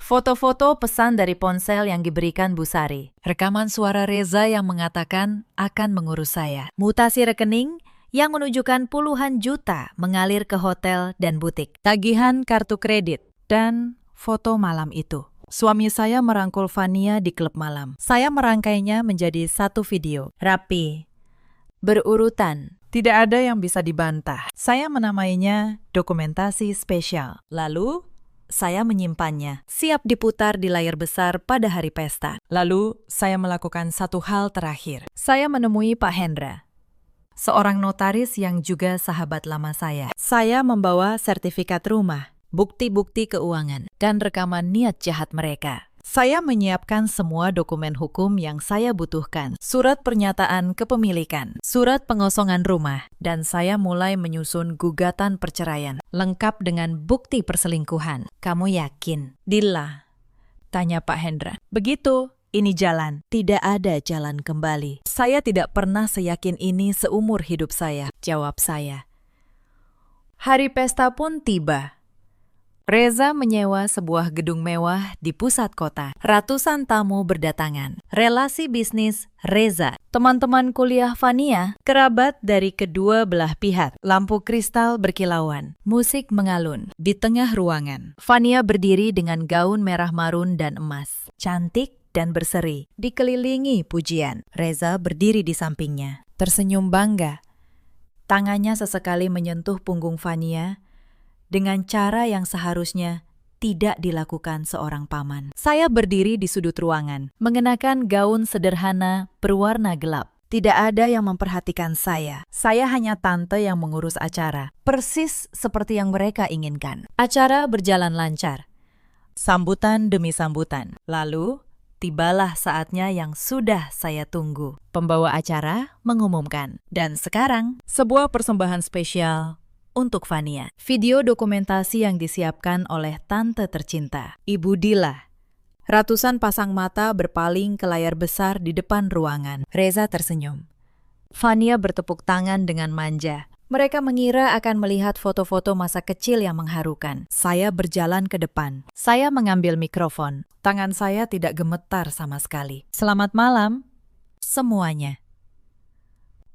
S1: Foto-foto pesan dari ponsel yang diberikan Bu Sari. Rekaman suara Reza yang mengatakan akan mengurus saya. Mutasi rekening yang menunjukkan puluhan juta mengalir ke hotel dan butik. Tagihan kartu kredit dan foto malam itu. Suami saya merangkul Fania di klub malam. Saya merangkainya menjadi satu video. Rapi. Berurutan. Tidak ada yang bisa dibantah. Saya menamainya dokumentasi spesial. Lalu saya menyimpannya, siap diputar di layar besar pada hari pesta. Lalu, saya melakukan satu hal terakhir. Saya menemui Pak Hendra, seorang notaris yang juga sahabat lama saya. Saya membawa sertifikat rumah, bukti-bukti keuangan, dan rekaman niat jahat mereka. Saya menyiapkan semua dokumen hukum yang saya butuhkan, surat pernyataan kepemilikan, surat pengosongan rumah, dan saya mulai menyusun gugatan perceraian, lengkap dengan bukti perselingkuhan. Kamu yakin? Dilla, tanya Pak Hendra. Begitu, ini jalan. Tidak ada jalan kembali. Saya tidak pernah seyakin ini seumur hidup saya, jawab saya. Hari pesta pun tiba. Reza menyewa sebuah gedung mewah di pusat kota. Ratusan tamu berdatangan. Relasi bisnis Reza, teman-teman kuliah Fania, kerabat dari kedua belah pihak. Lampu kristal berkilauan, musik mengalun. Di tengah ruangan, Fania berdiri dengan gaun merah marun dan emas. Cantik dan berseri, dikelilingi pujian. Reza berdiri di sampingnya, tersenyum bangga. Tangannya sesekali menyentuh punggung Fania, dengan cara yang seharusnya tidak dilakukan seorang paman. Saya berdiri di sudut ruangan, mengenakan gaun sederhana berwarna gelap. Tidak ada yang memperhatikan saya. Saya hanya tante yang mengurus acara, persis seperti yang mereka inginkan. Acara berjalan lancar. Sambutan demi sambutan. Lalu, tibalah saatnya yang sudah saya tunggu. Pembawa acara mengumumkan. Dan sekarang, sebuah persembahan spesial untuk Fania. Video dokumentasi yang disiapkan oleh tante tercinta, Ibu Dilla. Ratusan pasang mata berpaling ke layar besar di depan ruangan. Reza tersenyum. Fania bertepuk tangan dengan manja. Mereka mengira akan melihat foto-foto masa kecil yang mengharukan. Saya berjalan ke depan. Saya mengambil mikrofon. Tangan saya tidak gemetar sama sekali. Selamat malam, semuanya,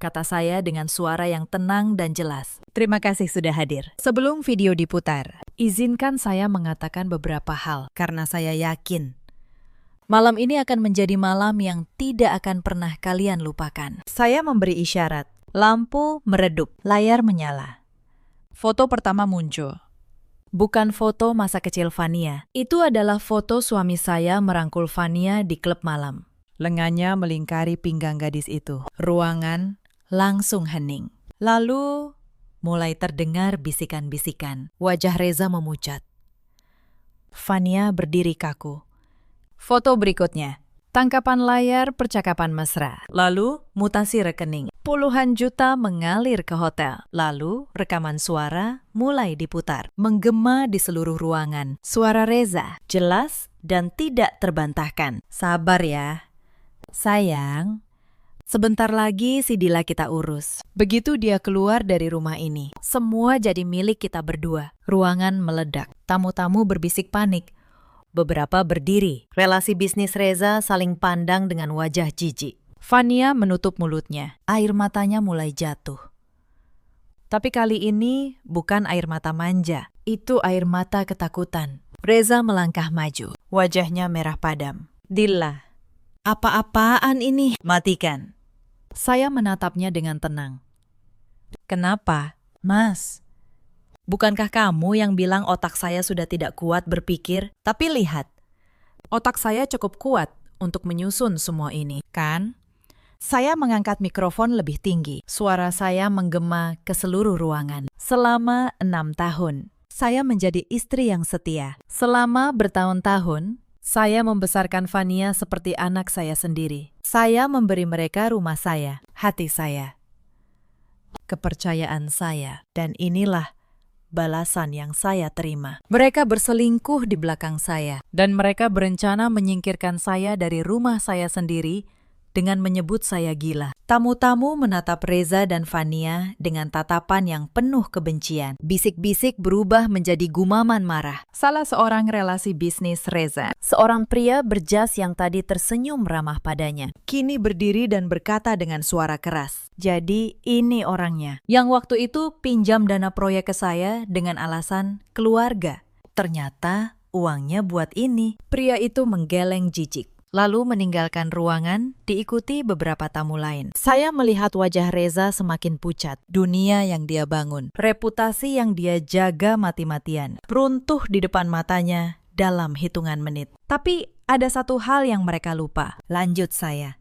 S1: kata saya dengan suara yang tenang dan jelas. Terima kasih sudah hadir. Sebelum video diputar, izinkan saya mengatakan beberapa hal karena saya yakin malam ini akan menjadi malam yang tidak akan pernah kalian lupakan. Saya memberi isyarat. Lampu meredup, layar menyala. Foto pertama muncul. Bukan foto masa kecil Fania. Itu adalah foto suami saya merangkul Fania di klub malam. Lengannya melingkari pinggang gadis itu. Ruangan langsung hening. Lalu mulai terdengar bisikan-bisikan. Wajah Reza memucat. Fania berdiri kaku. Foto berikutnya. Tangkapan layar percakapan mesra. Lalu mutasi rekening. Puluhan juta mengalir ke hotel. Lalu rekaman suara mulai diputar. Menggema di seluruh ruangan. Suara Reza jelas dan tidak terbantahkan. Sabar ya, sayang. Sebentar lagi si Dilla kita urus. Begitu dia keluar dari rumah ini, semua jadi milik kita berdua. Ruangan meledak. Tamu-tamu berbisik panik. Beberapa berdiri. Relasi bisnis Reza saling pandang dengan wajah jijik. Fania menutup mulutnya. Air matanya mulai jatuh. Tapi kali ini bukan air mata manja. Itu air mata ketakutan. Reza melangkah maju. Wajahnya merah padam. Dilla, apa-apaan ini? Matikan. Saya menatapnya dengan tenang. Kenapa, Mas? Bukankah kamu yang bilang otak saya sudah tidak kuat berpikir? Tapi lihat, otak saya cukup kuat untuk menyusun semua ini, kan? Saya mengangkat mikrofon lebih tinggi. Suara saya menggema ke seluruh ruangan. Selama 6 tahun, saya menjadi istri yang setia. Selama bertahun-tahun, saya membesarkan Fania seperti anak saya sendiri. Saya memberi mereka rumah saya, hati saya, kepercayaan saya, dan inilah balasan yang saya terima. Mereka berselingkuh di belakang saya, dan mereka berencana menyingkirkan saya dari rumah saya sendiri dengan menyebut saya gila. Tamu-tamu menatap Reza dan Fania dengan tatapan yang penuh kebencian. Bisik-bisik berubah menjadi gumaman marah. Salah seorang relasi bisnis Reza, seorang pria berjas yang tadi tersenyum ramah padanya, kini berdiri dan berkata dengan suara keras, "Jadi ini orangnya yang waktu itu pinjam dana proyek ke saya dengan alasan keluarga. Ternyata uangnya buat ini." Pria itu menggeleng jijik. lalu meninggalkan ruangan diikuti beberapa tamu lain. Saya melihat wajah Reza semakin pucat, dunia yang dia bangun, reputasi yang dia jaga mati-matian, runtuh di depan matanya dalam hitungan menit. Tapi ada satu hal yang mereka lupa. Lanjut saya.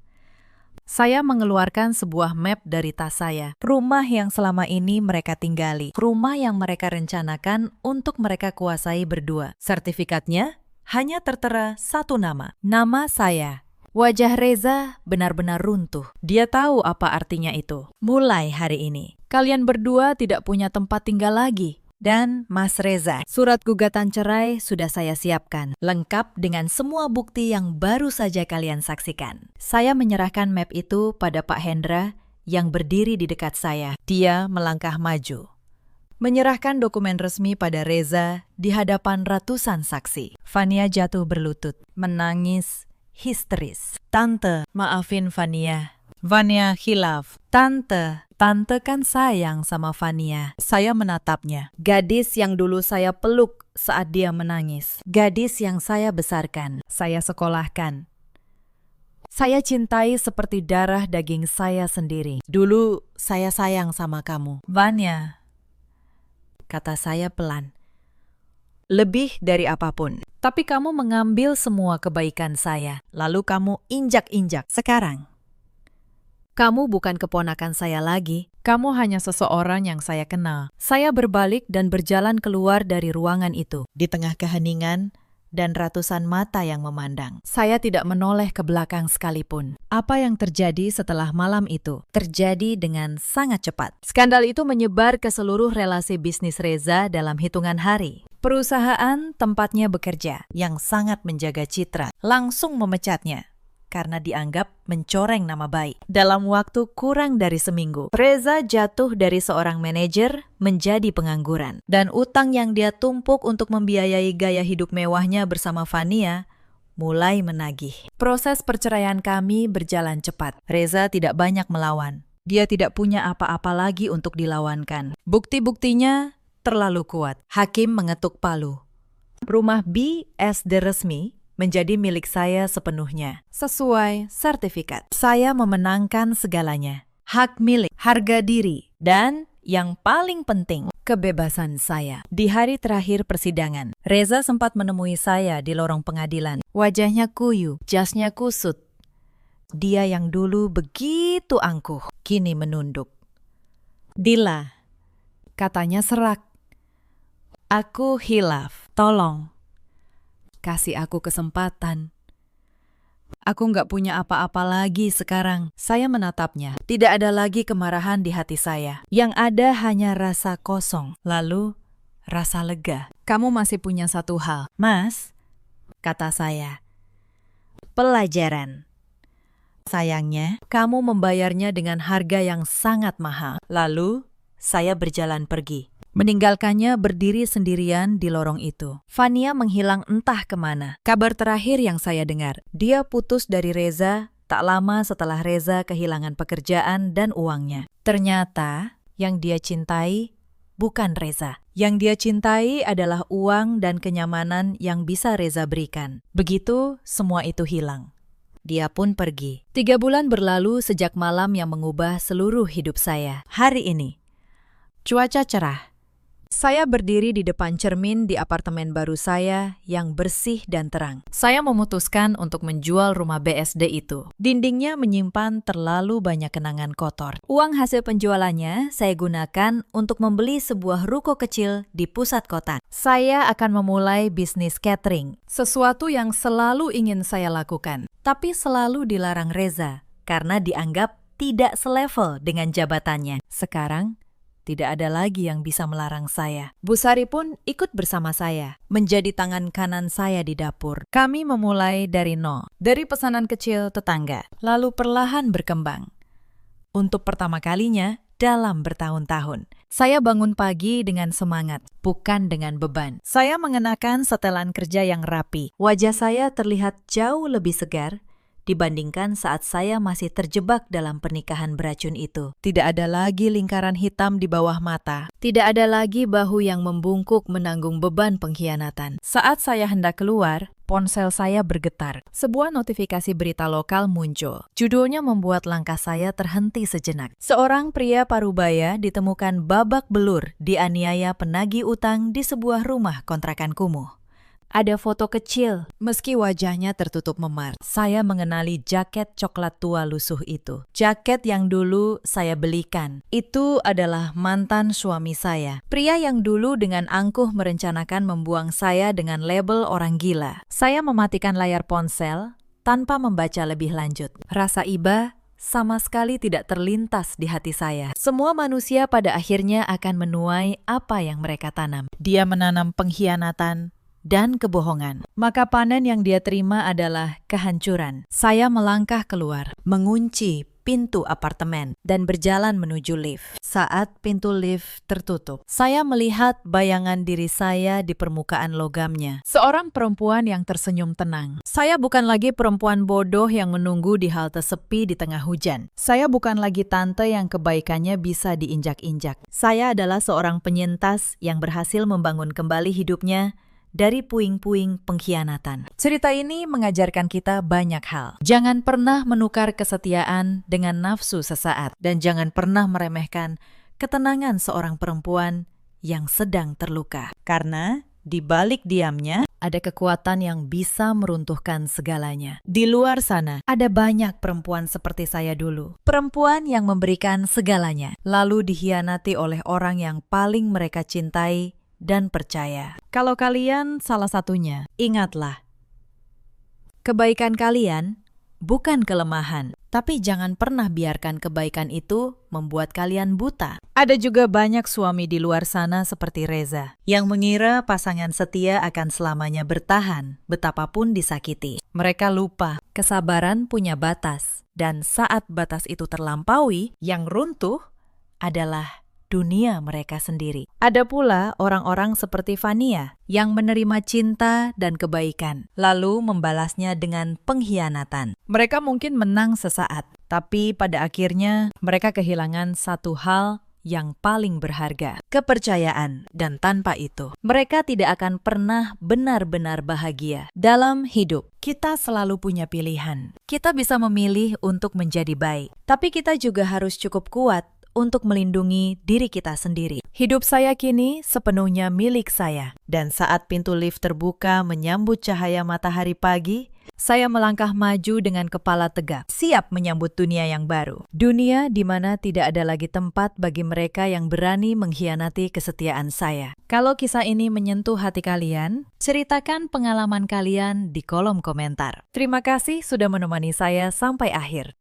S1: Saya mengeluarkan sebuah map dari tas saya. Rumah yang selama ini mereka tinggali. Rumah yang mereka rencanakan untuk mereka kuasai berdua. Sertifikatnya hanya tertera satu nama. Nama saya. Wajah Reza benar-benar runtuh. Dia tahu apa artinya itu. Mulai hari ini, kalian berdua tidak punya tempat tinggal lagi. Dan Mas Reza, surat gugatan cerai sudah saya siapkan, lengkap dengan semua bukti yang baru saja kalian saksikan. Saya menyerahkan map itu pada Pak Hendra yang berdiri di dekat saya. Dia melangkah maju, menyerahkan dokumen resmi pada Reza di hadapan ratusan saksi. Fania jatuh berlutut, menangis histeris. Tante, maafin Fania. Fania hilaf. Tante kan sayang sama Fania. Saya menatapnya. Gadis yang dulu saya peluk saat dia menangis. Gadis yang saya besarkan, saya sekolahkan. Saya cintai seperti darah daging saya sendiri. Dulu saya sayang sama kamu. Fania, kata saya pelan. Lebih dari apapun. Tapi kamu mengambil semua kebaikan saya. Lalu kamu injak-injak. Sekarang kamu bukan keponakan saya lagi. Kamu hanya seseorang yang saya kenal. Saya berbalik dan berjalan keluar dari ruangan itu. Di tengah keheningan dan ratusan mata yang memandang. Saya tidak menoleh ke belakang sekalipun. Apa yang terjadi setelah malam itu terjadi dengan sangat cepat. Skandal itu menyebar ke seluruh relasi bisnis Reza dalam hitungan hari. Perusahaan tempatnya bekerja yang sangat menjaga citra langsung memecatnya karena dianggap mencoreng nama baik. Dalam waktu kurang dari seminggu, Reza jatuh dari seorang manajer menjadi pengangguran. Dan utang yang dia tumpuk untuk membiayai gaya hidup mewahnya bersama Fania mulai menagih. Proses perceraian kami berjalan cepat. Reza tidak banyak melawan. Dia tidak punya apa-apa lagi untuk dilawankan. Bukti-buktinya terlalu kuat. Hakim mengetuk palu. Rumah B SD resmi menjadi milik saya sepenuhnya, sesuai sertifikat. Saya memenangkan segalanya. Hak milik, harga diri, dan yang paling penting, kebebasan saya. Di hari terakhir persidangan, Reza sempat menemui saya di lorong pengadilan. Wajahnya kuyu, jasnya kusut. Dia yang dulu begitu angkuh, kini menunduk. Dila, katanya serak. Aku hilaf, tolong. Kasih aku kesempatan. Aku nggak punya apa-apa lagi sekarang. Saya menatapnya. Tidak ada lagi kemarahan di hati saya. Yang ada hanya rasa kosong. Lalu, rasa lega. Kamu masih punya satu hal. Mas, kata saya. Pelajaran. Sayangnya, kamu membayarnya dengan harga yang sangat mahal. Lalu, saya berjalan pergi. Meninggalkannya berdiri sendirian di lorong itu. Fania menghilang entah kemana. Kabar terakhir yang saya dengar, dia putus dari Reza tak lama setelah Reza kehilangan pekerjaan dan uangnya. Ternyata yang dia cintai bukan Reza. Yang dia cintai adalah uang dan kenyamanan yang bisa Reza berikan. Begitu semua itu hilang. Dia pun pergi. 3 bulan berlalu sejak malam yang mengubah seluruh hidup saya. Hari ini, cuaca cerah. Saya berdiri di depan cermin di apartemen baru saya yang bersih dan terang. Saya memutuskan untuk menjual rumah BSD itu. Dindingnya menyimpan terlalu banyak kenangan kotor. Uang hasil penjualannya saya gunakan untuk membeli sebuah ruko kecil di pusat kota. Saya akan memulai bisnis catering, sesuatu yang selalu ingin saya lakukan, tapi selalu dilarang Reza karena dianggap tidak selevel dengan jabatannya. Sekarang, tidak ada lagi yang bisa melarang saya. Bu Sari pun ikut bersama saya, menjadi tangan kanan saya di dapur. Kami memulai dari nol, dari pesanan kecil tetangga, lalu perlahan berkembang. Untuk pertama kalinya dalam bertahun-tahun, saya bangun pagi dengan semangat, bukan dengan beban. Saya mengenakan setelan kerja yang rapi. Wajah saya terlihat jauh lebih segar dibandingkan saat saya masih terjebak dalam pernikahan beracun itu. Tidak ada lagi lingkaran hitam di bawah mata. Tidak ada lagi bahu yang membungkuk menanggung beban pengkhianatan. Saat saya hendak keluar, Ponsel saya bergetar. Sebuah notifikasi berita lokal muncul. Judulnya membuat langkah saya terhenti sejenak. Seorang pria parubaya ditemukan babak belur dianiaya penagih utang di sebuah rumah kontrakan kumuh. Ada foto kecil, meski wajahnya tertutup memar. Saya mengenali jaket coklat tua lusuh itu. Jaket yang dulu saya belikan. Itu adalah mantan suami saya. Pria yang dulu dengan angkuh merencanakan membuang saya dengan label orang gila. Saya mematikan layar ponsel tanpa membaca lebih lanjut. Rasa iba sama sekali tidak terlintas di hati saya. Semua manusia pada akhirnya akan menuai apa yang mereka tanam. Dia menanam pengkhianatan dan kebohongan. Maka panen yang dia terima adalah kehancuran. Saya melangkah keluar, mengunci pintu apartemen, dan berjalan menuju lift. Saat pintu lift tertutup, saya melihat bayangan diri saya di permukaan logamnya. Seorang perempuan yang tersenyum tenang. Saya bukan lagi perempuan bodoh yang menunggu di halte sepi di tengah hujan. Saya bukan lagi tante yang kebaikannya bisa diinjak-injak. Saya adalah seorang penyintas yang berhasil membangun kembali hidupnya dari puing-puing pengkhianatan. Cerita ini mengajarkan kita banyak hal. Jangan pernah menukar kesetiaan dengan nafsu sesaat, dan jangan pernah meremehkan ketenangan seorang perempuan yang sedang terluka. Karena di balik diamnya ada kekuatan yang bisa meruntuhkan segalanya. Di luar sana ada banyak perempuan seperti saya dulu. Perempuan yang memberikan segalanya, lalu dikhianati oleh orang yang paling mereka cintai dan percaya. Kalau kalian salah satunya, ingatlah, kebaikan kalian bukan kelemahan, tapi jangan pernah biarkan kebaikan itu membuat kalian buta. Ada juga banyak suami di luar sana seperti Reza, yang mengira pasangan setia akan selamanya bertahan, betapapun disakiti. Mereka lupa, kesabaran punya batas, dan saat batas itu terlampaui, yang runtuh adalah dunia mereka sendiri. Ada pula orang-orang seperti Fania yang menerima cinta dan kebaikan, lalu membalasnya dengan pengkhianatan. Mereka mungkin menang sesaat, tapi pada akhirnya mereka kehilangan satu hal yang paling berharga, kepercayaan. Dan tanpa itu, mereka tidak akan pernah benar-benar bahagia. Dalam hidup, kita selalu punya pilihan. Kita bisa memilih untuk menjadi baik, tapi kita juga harus cukup kuat untuk melindungi diri kita sendiri. Hidup saya kini sepenuhnya milik saya. Dan saat pintu lift terbuka menyambut cahaya matahari pagi, saya melangkah maju dengan kepala tegak, siap menyambut dunia yang baru. Dunia di mana tidak ada lagi tempat bagi mereka yang berani mengkhianati kesetiaan saya. Kalau kisah ini menyentuh hati kalian, ceritakan pengalaman kalian di kolom komentar. Terima kasih sudah menemani saya sampai akhir.